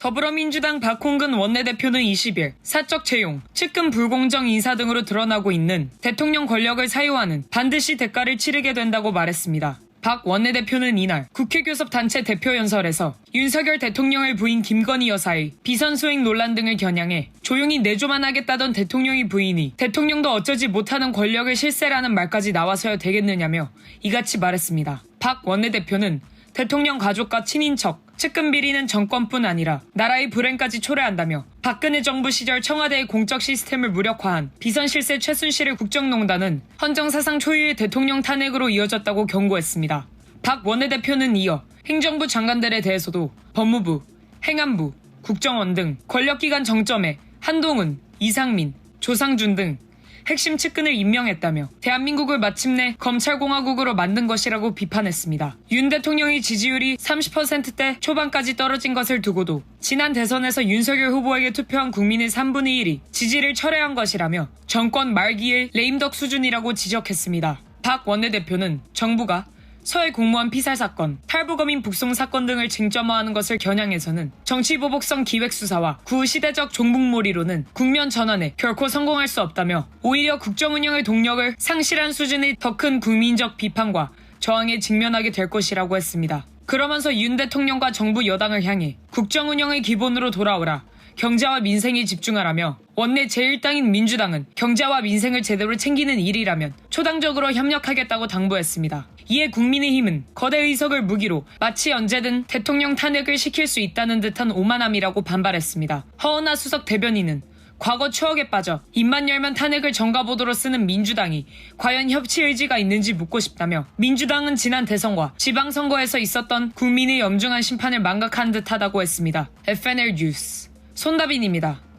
더불어민주당 박홍근 원내대표는 20일 사적 채용, 측근 불공정 인사 등으로 드러나고 있는 대통령 권력을 사유하는 반드시 대가를 치르게 된다고 말했습니다. 박 원내대표는 이날 국회 교섭단체 대표연설에서 윤석열 대통령의 부인 김건희 여사의 비선 수행 논란 등을 겨냥해 조용히 내조만 하겠다던 대통령의 부인이 대통령도 어쩌지 못하는 권력을 실세라는 말까지 나와서야 되겠느냐며 이같이 말했습니다. 박 원내대표는 대통령 가족과 친인척, 측근 비리는 정권뿐 아니라 나라의 불행까지 초래한다며 박근혜 정부 시절 청와대의 공적 시스템을 무력화한 비선 실세 최순실의 국정농단은 헌정사상 초유의 대통령 탄핵으로 이어졌다고 경고했습니다. 박 원내대표는 이어 행정부 장관들에 대해서도 법무부, 행안부, 국정원 등 권력기관 정점에 한동훈, 이상민, 조상준 등 핵심 측근을 임명했다며 대한민국을 마침내 검찰공화국으로 만든 것이라고 비판했습니다. 윤 대통령의 지지율이 30%대 초반까지 떨어진 것을 두고도 지난 대선에서 윤석열 후보에게 투표한 국민의 3분의 1이 지지를 철회한 것이라며 정권 말기의 레임덕 수준이라고 지적했습니다. 박 원내대표는 정부가 서해 공무원 피살 사건, 탈북어민 북송 사건 등을 쟁점화하는 것을 겨냥해서는 정치보복성 기획수사와 구시대적 종북몰이로는 국면 전환에 결코 성공할 수 없다며 오히려 국정운영의 동력을 상실한 수준의 더 큰 국민적 비판과 저항에 직면하게 될 것이라고 했습니다. 그러면서 윤 대통령과 정부 여당을 향해 국정운영의 기본으로 돌아오라, 경제와 민생에 집중하라며 원내 제1당인 민주당은 경제와 민생을 제대로 챙기는 일이라면 초당적으로 협력하겠다고 당부했습니다. 이에 국민의힘은 거대 의석을 무기로 마치 언제든 대통령 탄핵을 시킬 수 있다는 듯한 오만함이라고 반발했습니다. 허은하 수석 대변인은 과거 추억에 빠져 입만 열면 탄핵을 전가보도로 쓰는 민주당이 과연 협치 의지가 있는지 묻고 싶다며 민주당은 지난 대선과 지방선거에서 있었던 국민의 엄중한 심판을 망각한 듯하다고 했습니다. FNL 뉴스 손다빈입니다.